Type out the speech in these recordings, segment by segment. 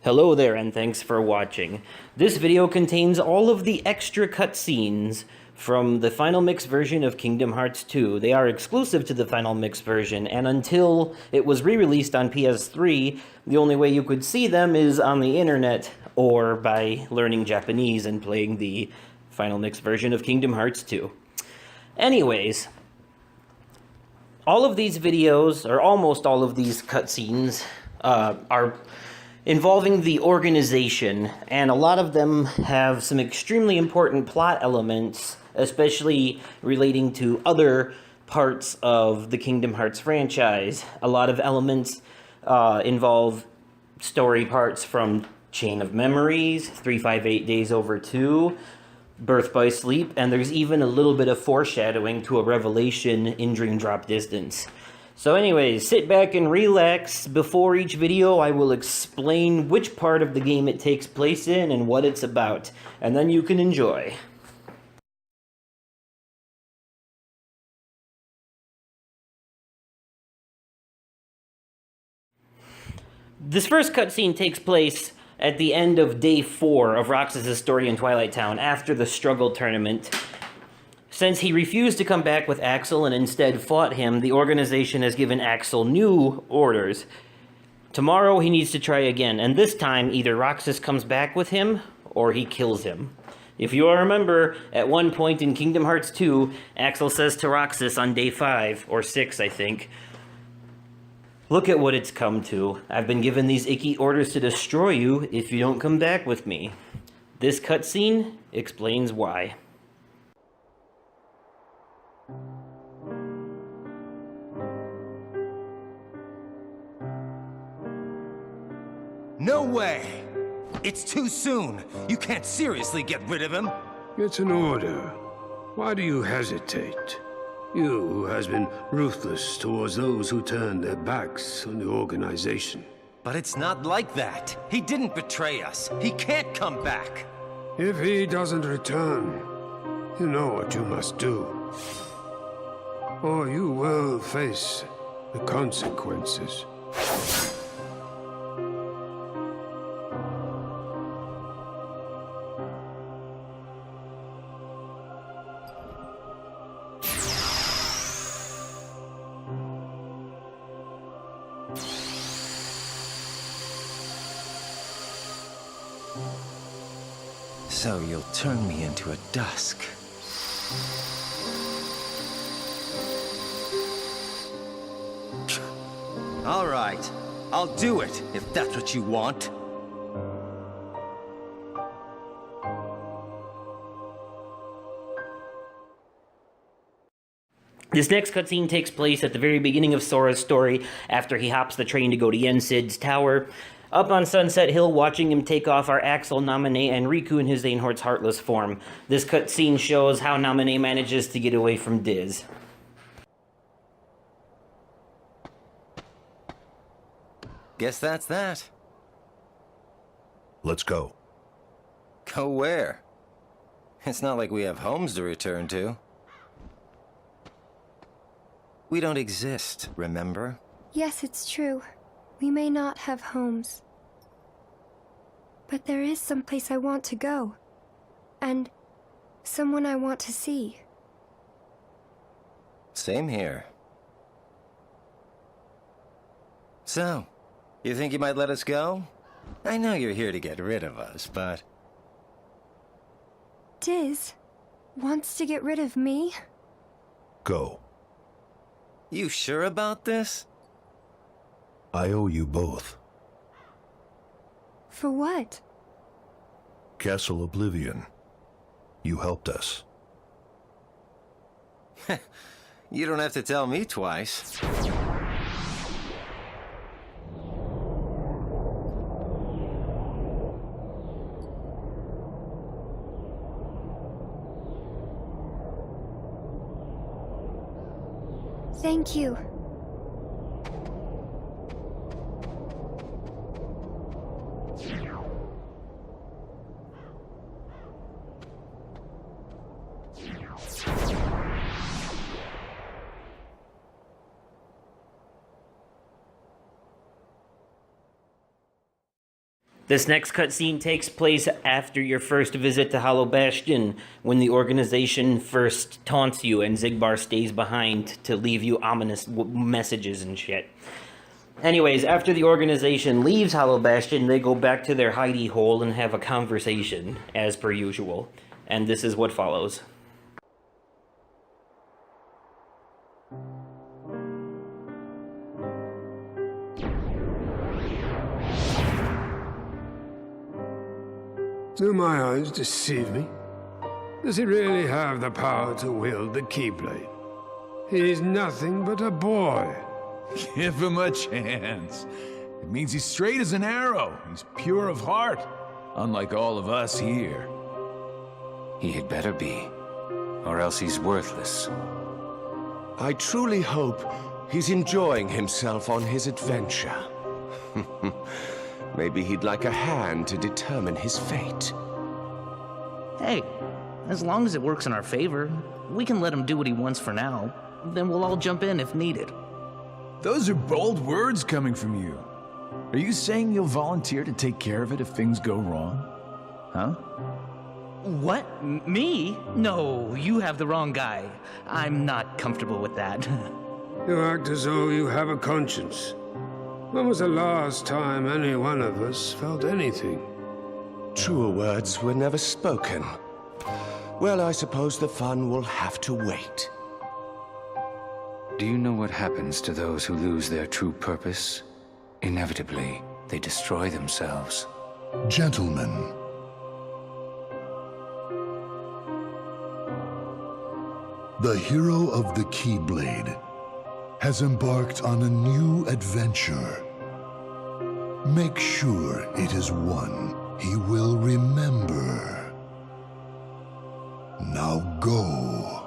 Hello there, and thanks for watching. This video contains all of the extra cutscenes from the Final Mix version of Kingdom Hearts 2. They are exclusive to the Final Mix version, and until it was re-released on PS3, the only way you could see them is on the internet, or by learning Japanese and playing the Final Mix version of Kingdom Hearts 2. Anyways, all of these videos, or almost all of these cutscenes, are involving the organization, and a lot of them have some extremely important plot elements, especially relating to other parts of the Kingdom Hearts franchise. A lot of elements involve story parts from Chain of Memories, 358 Days Over 2, Birth by Sleep, and there's even a little bit of foreshadowing to a revelation in Dream Drop Distance. So anyways, sit back and relax. Before each video, I will explain which part of the game it takes place in and what it's about, and then you can enjoy. This first cutscene takes place at the end of Day 4 of Roxas' story in Twilight Town, after the Struggle Tournament. Since he refused to come back with Axel and instead fought him, the organization has given Axel new orders. Tomorrow he needs to try again, and this time either Roxas comes back with him, or he kills him. If you all remember, at one point in Kingdom Hearts 2, Axel says to Roxas on Day 5, or 6 I think, "Look at what it's come to. I've been given these icky orders to destroy you if you don't come back with me." This cutscene explains why. No way! It's too soon. You can't seriously get rid of him. It's an order. Why do you hesitate? You, who has been ruthless towards those who turned their backs on the organization. But it's not like that. He didn't betray us. He can't come back. If he doesn't return, you know what you must do. Or you will face the consequences. So you'll turn me into a dusk. All right, I'll do it, if that's what you want. This next cutscene takes place at the very beginning of Sora's story, after he hops the train to go to Yensid's tower. Up on Sunset Hill, watching him take off are Axel, Naminé, and Riku in his Xehanort's Heartless form. This cutscene shows how Naminé manages to get away from Diz. Guess that's that. Let's go. Go where? It's not like we have homes to return to. We don't exist, remember? Yes, it's true. We may not have homes. But there is someplace I want to go. And someone I want to see. Same here. So, you think you might let us go? I know you're here to get rid of us, but... Diz wants to get rid of me? Go. You sure about this? I owe you both. For what? Castle Oblivion. You helped us. You don't have to tell me twice. Thank you. This next cutscene takes place after your first visit to Hollow Bastion, when the organization first taunts you and Zigbar stays behind to leave you ominous messages and shit. Anyways, after the organization leaves Hollow Bastion, they go back to their hidey hole and have a conversation, as per usual. And this is what follows. Do my eyes deceive me? Does he really have the power to wield the Keyblade? He's nothing but a boy. Give him a chance. It means he's straight as an arrow. He's pure of heart, unlike all of us here. He had better be, or else he's worthless. I truly hope he's enjoying himself on his adventure. Maybe he'd like a hand to determine his fate. Hey, as long as it works in our favor, we can let him do what he wants for now. Then we'll all jump in if needed. Those are bold words coming from you. Are you saying you'll volunteer to take care of it if things go wrong? Huh? What? Me? No, you have the wrong guy. I'm not comfortable with that. You act as though you have a conscience. When was the last time any one of us felt anything? Truer words were never spoken. Well, I suppose the fun will have to wait. Do you know what happens to those who lose their true purpose? Inevitably, they destroy themselves. Gentlemen, the hero of the Keyblade has embarked on a new adventure. Make sure it is one he will remember. Now go.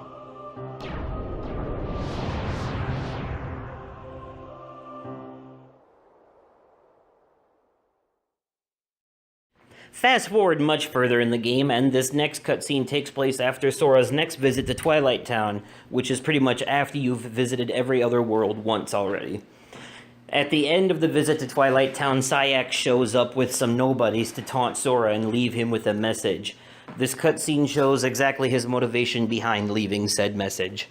Fast forward much further in the game, and this next cutscene takes place after Sora's next visit to Twilight Town, which is pretty much after you've visited every other world once already. At the end of the visit to Twilight Town, Sayak shows up with some nobodies to taunt Sora and leave him with a message. This cutscene shows exactly his motivation behind leaving said message.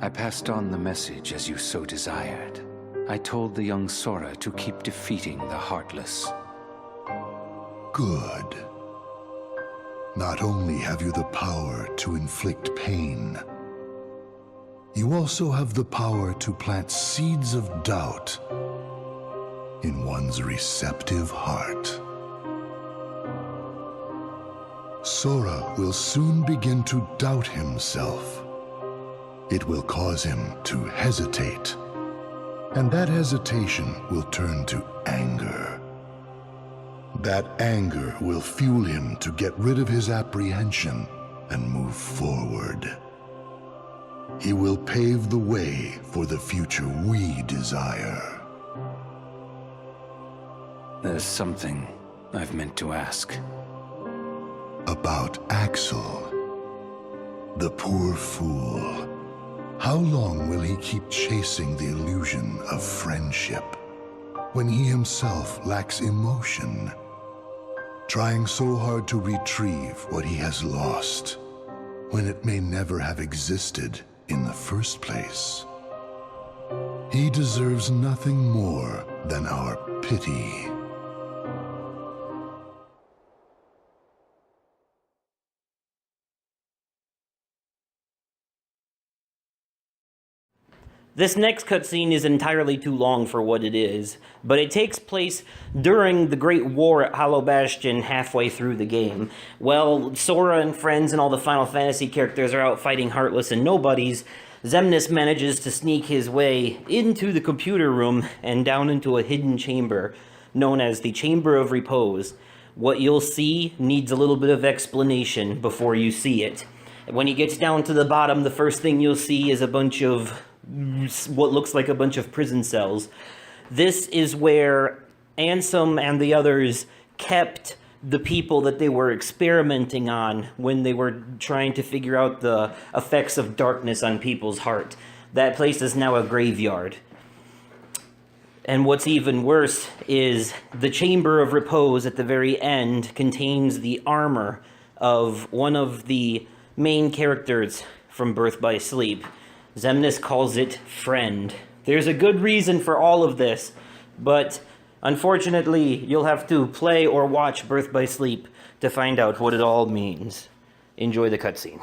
I passed on the message as you so desired. I told the young Sora to keep defeating the Heartless. Good. Not only have you the power to inflict pain, you also have the power to plant seeds of doubt in one's receptive heart. Sora will soon begin to doubt himself. It will cause him to hesitate, and that hesitation will turn to anger. That anger will fuel him to get rid of his apprehension and move forward. He will pave the way for the future we desire. There's something I've meant to ask. About Axel, the poor fool. How long will he keep chasing the illusion of friendship when he himself lacks emotion, trying so hard to retrieve what he has lost when it may never have existed in the first place? He deserves nothing more than our pity. This next cutscene is entirely too long for what it is, but it takes place during the Great War at Hollow Bastion halfway through the game. While Sora and friends and all the Final Fantasy characters are out fighting Heartless and Nobodies, Xemnas manages to sneak his way into the computer room and down into a hidden chamber, known as the Chamber of Repose. What you'll see needs a little bit of explanation before you see it. When he gets down to the bottom, the first thing you'll see is a bunch of what looks like a bunch of prison cells. This is where Ansem and the others kept the people that they were experimenting on when they were trying to figure out the effects of darkness on people's heart. That place is now a graveyard. And what's even worse is the Chamber of Repose at the very end contains the armor of one of the main characters from Birth by Sleep. Xemnas calls it Friend. There's a good reason for all of this, but unfortunately, you'll have to play or watch Birth by Sleep to find out what it all means. Enjoy the cutscene.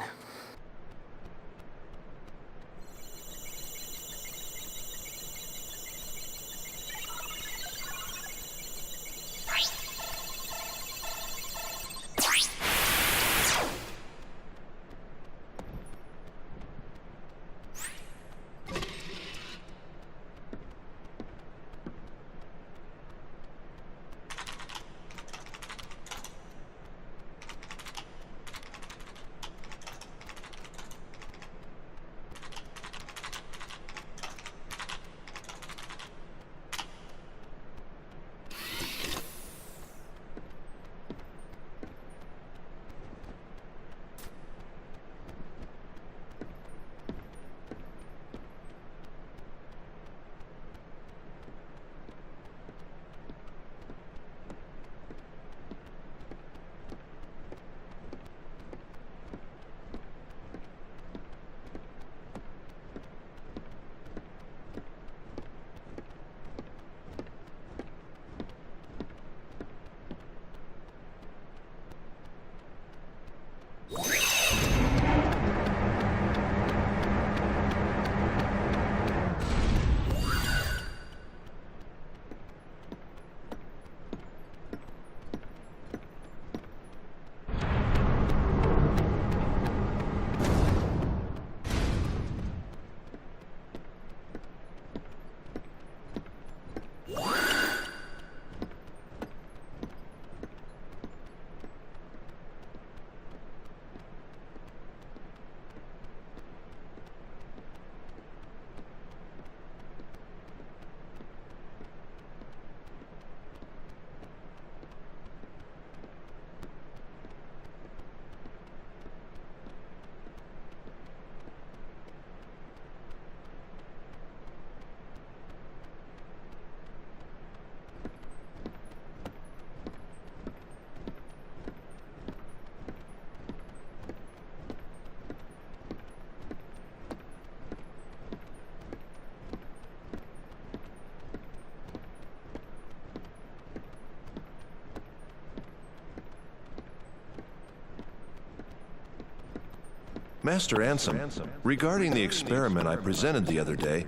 Master Ansem, regarding the experiment I presented the other day,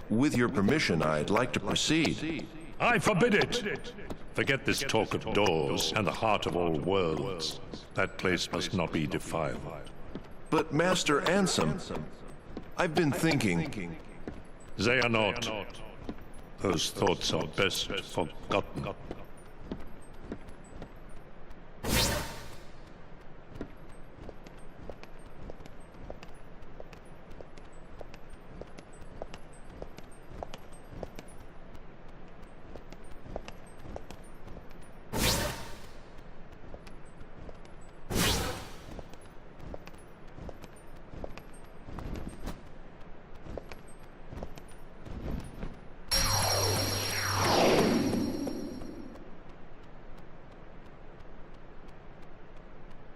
with your permission, I'd like to proceed. I forbid it! Forget this talk of doors and the heart of all worlds. That place must not be defiled. But Master Ansem, I've been thinking... They are not. Those thoughts are best forgotten.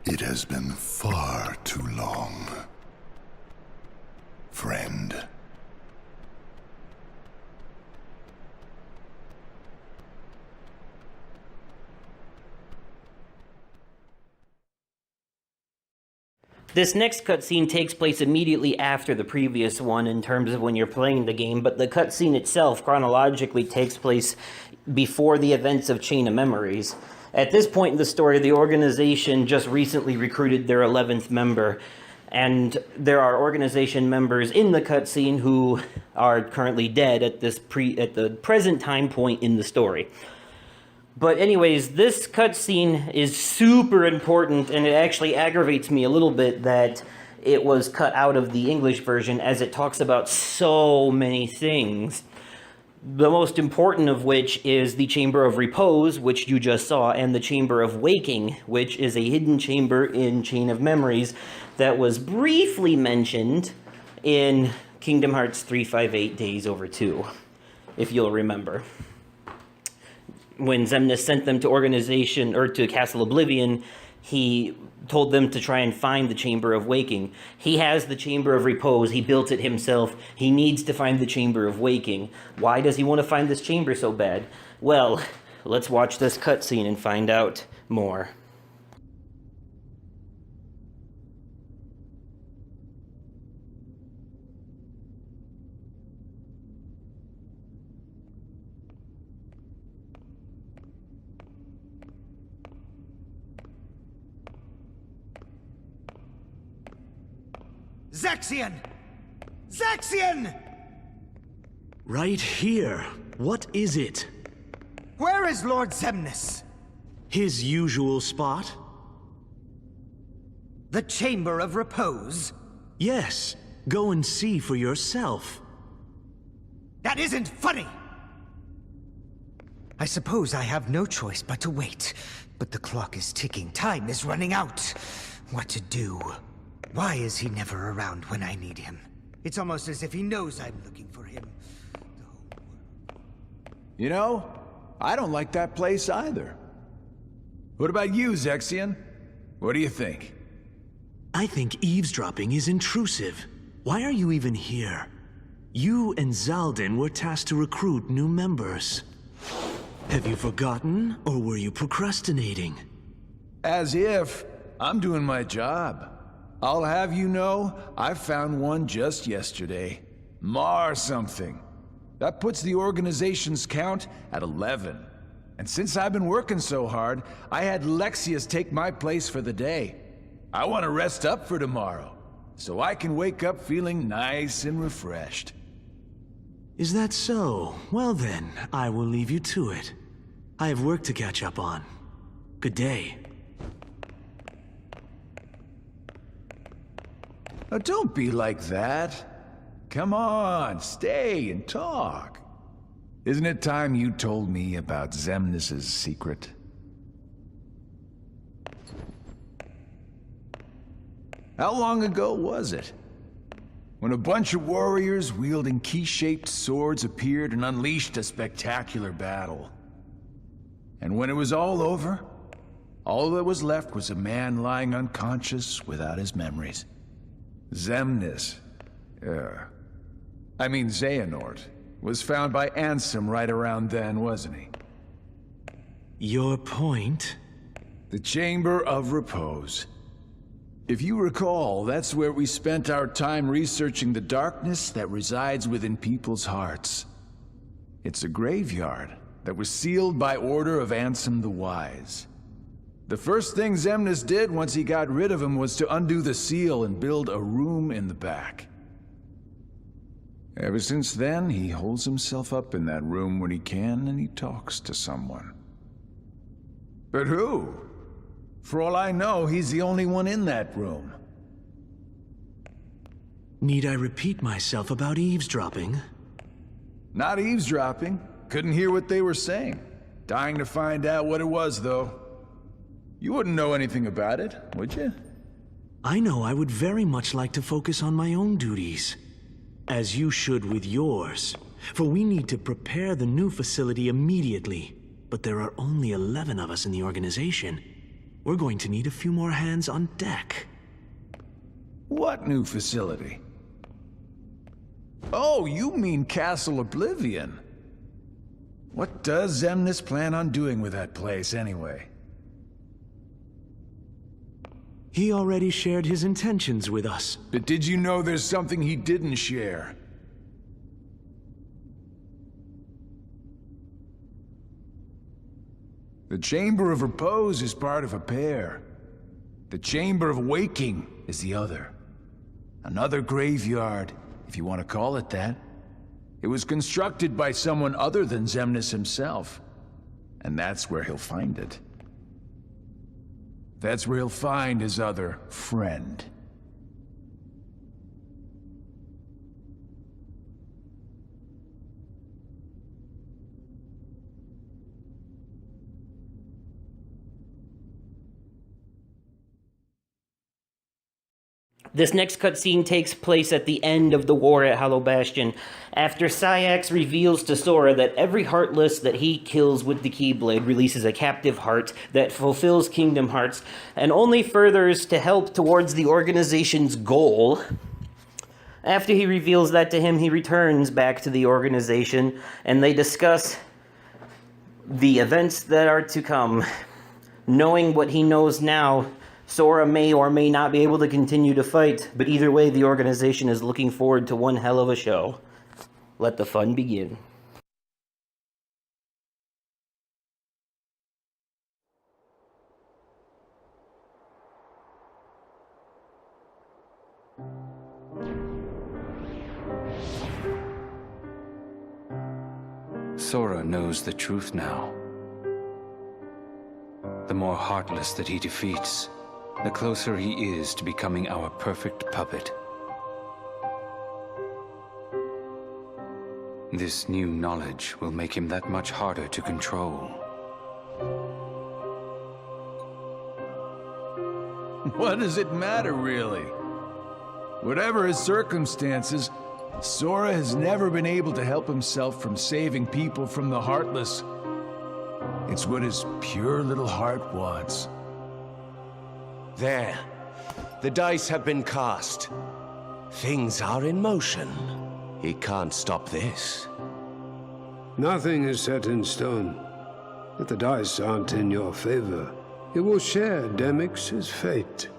It has been far too long, friend. This next cutscene takes place immediately after the previous one in terms of when you're playing the game, but the cutscene itself chronologically takes place before the events of Chain of Memories. At this point in the story, the organization just recently recruited their 11th member, and there are organization members in the cutscene who are currently dead at the present time point in the story. But anyways, this cutscene is super important, and it actually aggravates me a little bit that it was cut out of the English version, as it talks about so many things. The most important of which is the Chamber of Repose, which you just saw, and the Chamber of Waking, which is a hidden chamber in Chain of Memories that was briefly mentioned in Kingdom Hearts 358 Days Over 2, if you'll remember. When Xemnas sent them to to Castle Oblivion, he told them to try and find the Chamber of Waking. He has the Chamber of Repose. He built it himself. He needs to find the Chamber of Waking. Why does he want to find this chamber so bad? Well, let's watch this cutscene and find out more. Zaxian! Zaxian! Right here. What is it? Where is Lord Xemnas? His usual spot? The Chamber of Repose? Yes. Go and see for yourself. That isn't funny! I suppose I have no choice but to wait. But the clock is ticking. Time is running out. What to do? Why is he never around when I need him? It's almost as if he knows I'm looking for him. You know, I don't like that place either. What about you, Zexion? What do you think? I think eavesdropping is intrusive. Why are you even here? You and Zaldin were tasked to recruit new members. Have you forgotten, or were you procrastinating? As if. I'm doing my job. I'll have you know, I found one just yesterday. Mar something. That puts the organization's count at 11. And since I've been working so hard, I had Lexius take my place for the day. I want to rest up for tomorrow, so I can wake up feeling nice and refreshed. Is that so? Well then, I will leave you to it. I have work to catch up on. Good day. Oh, don't be like that. Come on, stay and talk. Isn't it time you told me about Xemnas' secret? How long ago was it? When a bunch of warriors wielding key-shaped swords appeared and unleashed a spectacular battle. And when it was all over, all that was left was a man lying unconscious without his memories. Xemnas, Xehanort, was found by Ansem right around then, wasn't he? Your point? The Chamber of Repose. If you recall, that's where we spent our time researching the darkness that resides within people's hearts. It's a graveyard that was sealed by order of Ansem the Wise. The first thing Xemnas did once he got rid of him was to undo the seal and build a room in the back. Ever since then, he holds himself up in that room when he can, and he talks to someone. But who? For all I know, he's the only one in that room. Need I repeat myself about eavesdropping? Not eavesdropping. Couldn't hear what they were saying. Dying to find out what it was, though. You wouldn't know anything about it, would you? I know I would very much like to focus on my own duties. As you should with yours. For we need to prepare the new facility immediately. But there are only 11 of us in the organization. We're going to need a few more hands on deck. What new facility? Oh, you mean Castle Oblivion. What does Xemnas plan on doing with that place, anyway? He already shared his intentions with us. But did you know there's something he didn't share? The Chamber of Repose is part of a pair. The Chamber of Waking is the other. Another graveyard, if you want to call it that. It was constructed by someone other than Xemnas himself. And that's where he'll find it. That's where he'll find his other friend. This next cutscene takes place at the end of the war at Hollow Bastion, after Syax reveals to Sora that every Heartless that he kills with the Keyblade releases a captive heart that fulfills Kingdom Hearts, and only furthers to help towards the organization's goal. After he reveals that to him, he returns back to the organization, and they discuss the events that are to come. Knowing what he knows now, Sora may or may not be able to continue to fight, but either way, the organization is looking forward to one hell of a show. Let the fun begin. Sora knows the truth now. The more Heartless that he defeats, the closer he is to becoming our perfect puppet. This new knowledge will make him that much harder to control. What does it matter, really? Whatever his circumstances, Sora has never been able to help himself from saving people from the Heartless. It's what his pure little heart wants. There. The dice have been cast. Things are in motion. He can't stop this. Nothing is set in stone. If the dice aren't in your favor, you will share Demyx's fate.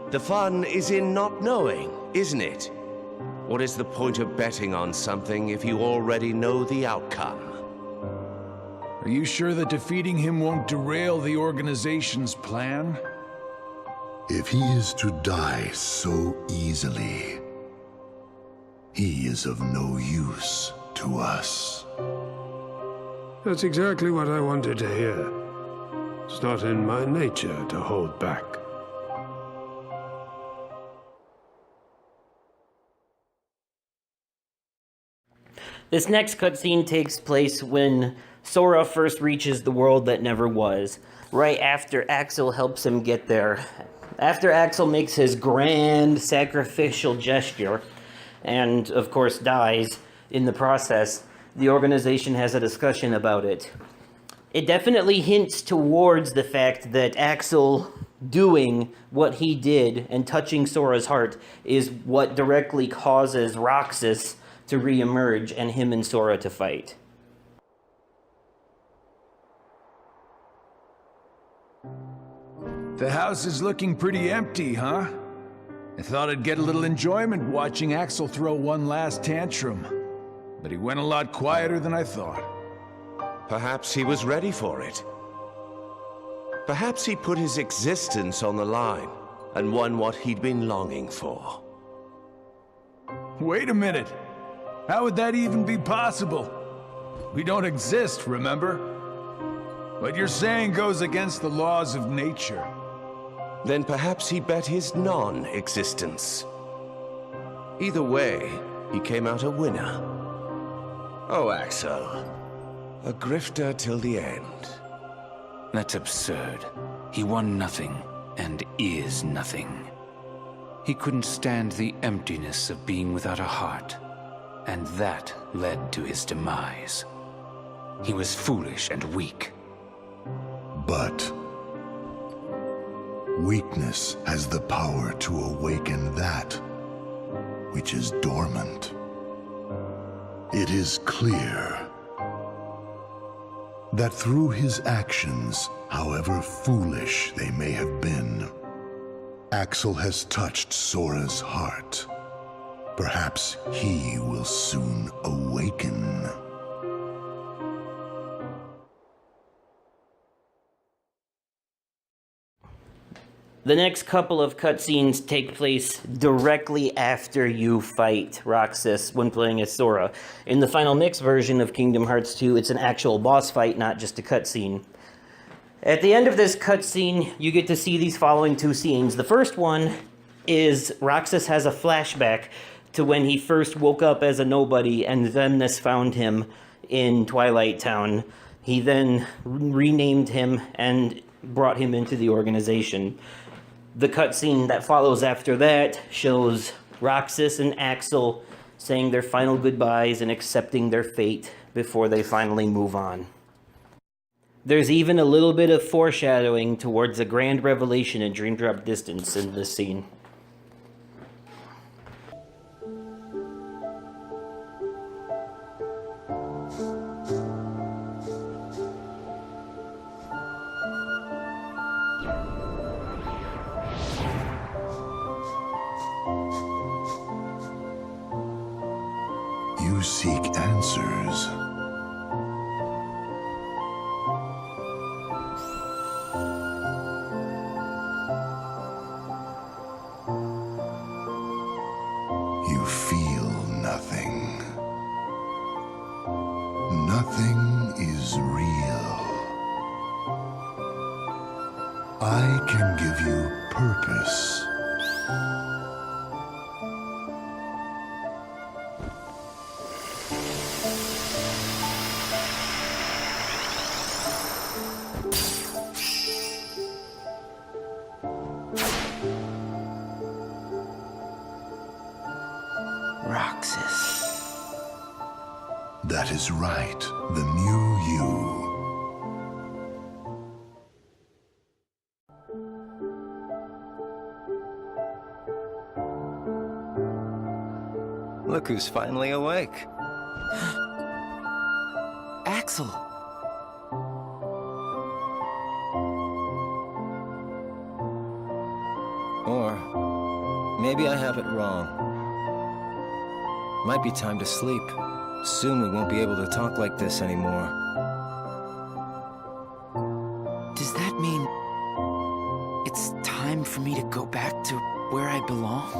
The fun is in not knowing, isn't it? What is the point of betting on something if you already know the outcome? Are you sure that defeating him won't derail the organization's plan? If he is to die so easily, he is of no use to us. That's exactly what I wanted to hear. It's not in my nature to hold back. This next cutscene takes place when Sora first reaches the world that never was, right after Axel helps him get there. After Axel makes his grand sacrificial gesture, and of course dies in the process, the organization has a discussion about it. It definitely hints towards the fact that Axel doing what he did and touching Sora's heart is what directly causes Roxas to re-emerge and him and Sora to fight. The house is looking pretty empty, huh? I thought I'd get a little enjoyment watching Axel throw one last tantrum. But he went a lot quieter than I thought. Perhaps he was ready for it. Perhaps he put his existence on the line and won what he'd been longing for. Wait a minute. How would that even be possible? We don't exist, remember? What you're saying goes against the laws of nature. Then perhaps he bet his non-existence. Either way, he came out a winner. Oh, Axel. A grifter till the end. That's absurd. He won nothing, and is nothing. He couldn't stand the emptiness of being without a heart, and that led to his demise. He was foolish and weak. But weakness has the power to awaken that which is dormant. It is clear that through his actions, however foolish they may have been, Axel has touched Sora's heart. Perhaps he will soon awaken. The next couple of cutscenes take place directly after you fight Roxas when playing as Sora. In the Final Mix version of Kingdom Hearts 2, it's an actual boss fight, not just a cutscene. At the end of this cutscene, you get to see these following two scenes. The first one is Roxas has a flashback to when he first woke up as a nobody and Xemnas found him in Twilight Town. He then renamed him and brought him into the organization. The cutscene that follows after that shows Roxas and Axel saying their final goodbyes and accepting their fate before they finally move on. There's even a little bit of foreshadowing towards a grand revelation in Dream Drop Distance in this scene. You seek answers. You feel nothing. Nothing is real. I can give you purpose. Roxas. That is right, the new you. Look who's finally awake. Axel. Or maybe I have it wrong. Might be time to sleep. Soon we won't be able to talk like this anymore. Does that mean it's time for me to go back to where I belong?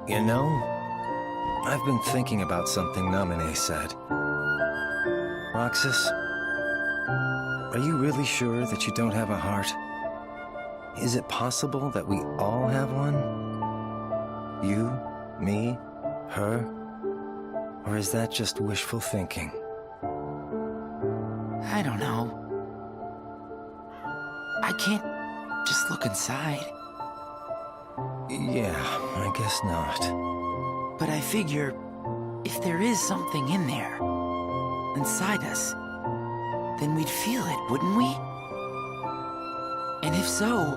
You know, I've been thinking about something Naminé said. Roxas, are you really sure that you don't have a heart? Is it possible that we all have one? You, me, her? Or is that just wishful thinking? I don't know. I can't just look inside. Yeah, I guess not. But I figure, if there is something in there, inside us, then we'd feel it, wouldn't we? And if so...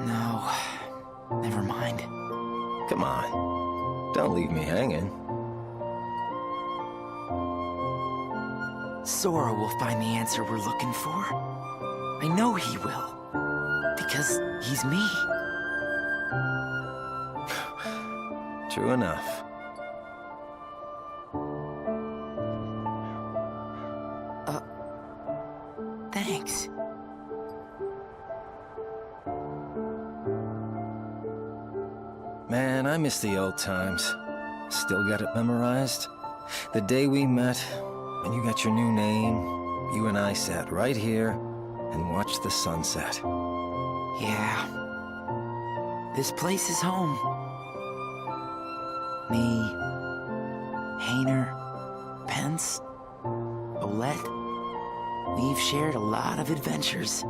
No, never mind. Come on, don't leave me hanging. Sora will find the answer we're looking for. I know he will. Because he's me. True enough. Thanks. Man, I miss the old times. Still got it memorized? The day we met, when you got your new name, you and I sat right here and watched the sunset. Yeah. This place is home. Me, Hayner, Pence, Olette. We've shared a lot of adventures.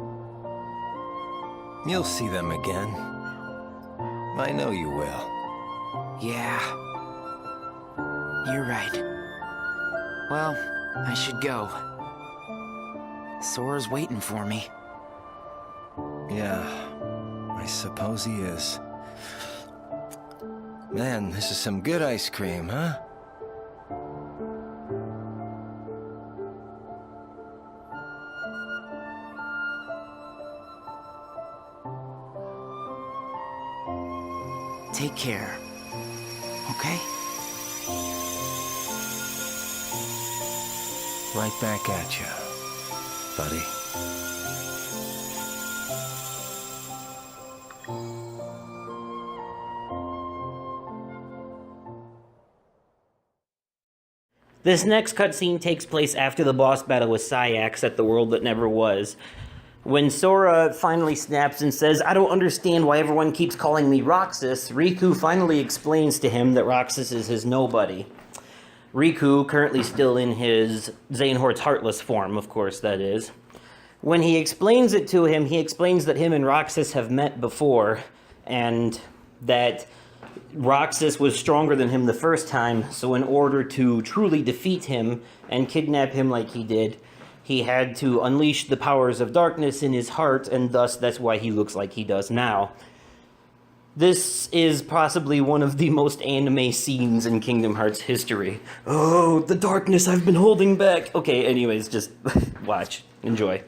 You'll see them again. I know you will. Yeah. You're right. Well, I should go. Sora's waiting for me. Yeah, I suppose he is. Man, this is some good ice cream, huh? Take care. Okay? Right back at you, buddy. This next cutscene takes place after the boss battle with Sayax at the World That Never Was. When Sora finally snaps and says, "I don't understand why everyone keeps calling me Roxas," Riku finally explains to him that Roxas is his nobody. Riku, currently still in his Xehanort's Heartless form, of course, that is. When he explains it to him, he explains that him and Roxas have met before, and that Roxas was stronger than him the first time, so in order to truly defeat him and kidnap him like he did, he had to unleash the powers of darkness in his heart, and thus that's why he looks like he does now. This is possibly one of the most anime scenes in Kingdom Hearts history. Oh, the darkness I've been holding back. Okay, anyways, just watch. Enjoy.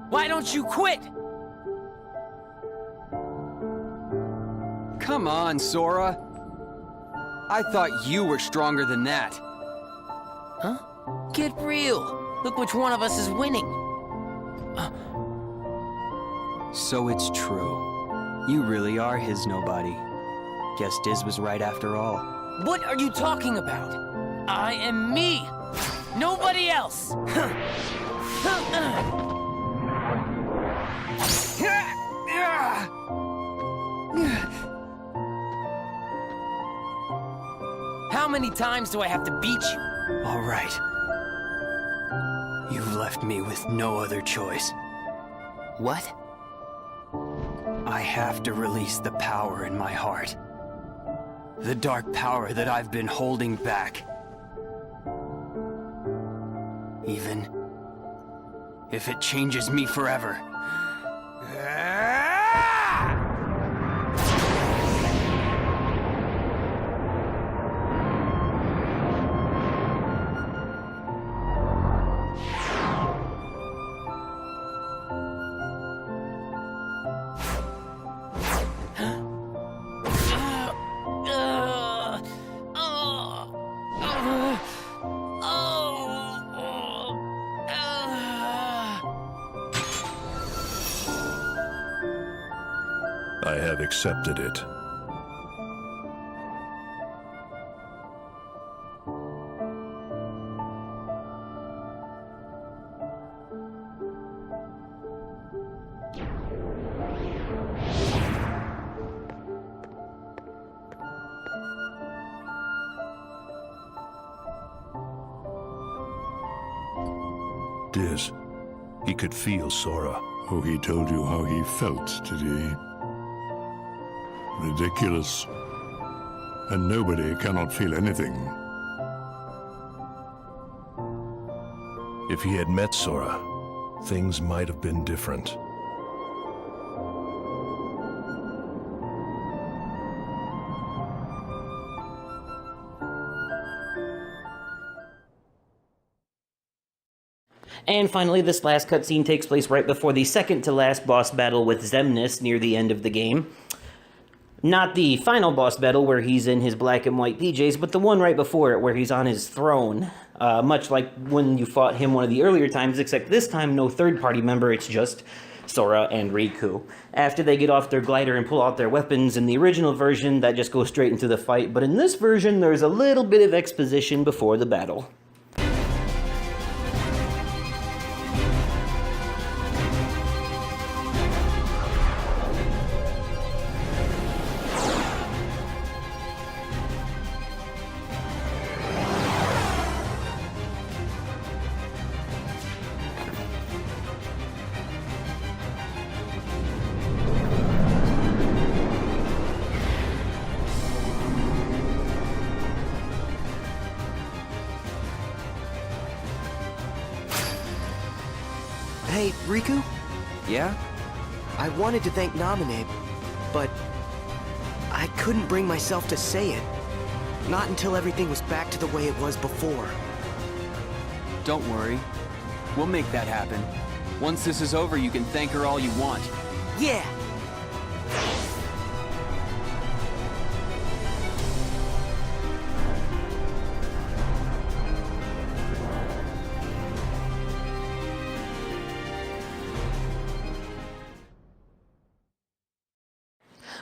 Why don't you quit? Come on, Sora. I thought you were stronger than that. Huh? Get real. Look which one of us is winning. So it's true. You really are his nobody. Guess Diz was right after all. What are you talking about? I am me. Nobody else. How many times do I have to beat you? All right. You've left me with no other choice. What? I have to release the power in my heart. The dark power that I've been holding back. Even if it changes me forever. I have accepted it. Diz, he could feel Sora. Oh, he told you how he felt, did he? Ridiculous. And nobody cannot feel anything. If he had met Sora, things might have been different. And finally, this last cutscene takes place right before the second-to-last boss battle with Xemnas near the end of the game. Not the final boss battle where he's in his black and white PJs, but the one right before it where he's on his throne. Much like when you fought him one of the earlier times, except this time no third-party member, it's just Sora and Riku. After they get off their glider and pull out their weapons, in the original version, that just goes straight into the fight, but in this version, there's a little bit of exposition before the battle. Hey, Riku? Yeah? I wanted to thank Naminé, but I couldn't bring myself to say it. Not until everything was back to the way it was before. Don't worry. We'll make that happen. Once this is over, you can thank her all you want. Yeah!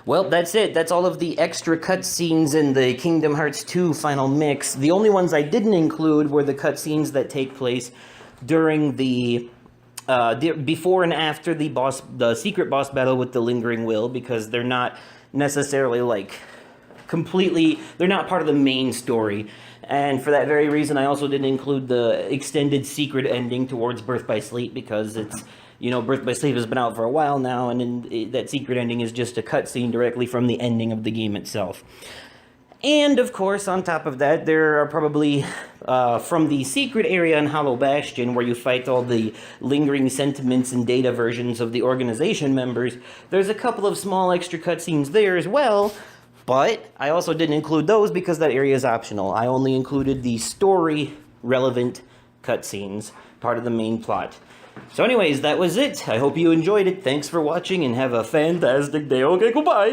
Well, that's it. That's all of the extra cutscenes in the Kingdom Hearts 2 final mix. The only ones I didn't include were the cutscenes that take place during the before and after the secret boss battle with the Lingering Will, because they're not necessarily like they're not part of the main story. And for that very reason, I also didn't include the extended secret ending towards Birth by Sleep, because it's, you know, Birth by Sleep has been out for a while now, and that secret ending is just a cutscene directly from the ending of the game itself. And, of course, on top of that, there are probably, from the secret area in Hollow Bastion, where you fight all the lingering sentiments and data versions of the organization members, there's a couple of small extra cutscenes there as well, but I also didn't include those because that area is optional. I only included the story-relevant cutscenes, part of the main plot. So anyways, that was it. I hope you enjoyed it. Thanks for watching, and have a fantastic day. Okay, goodbye!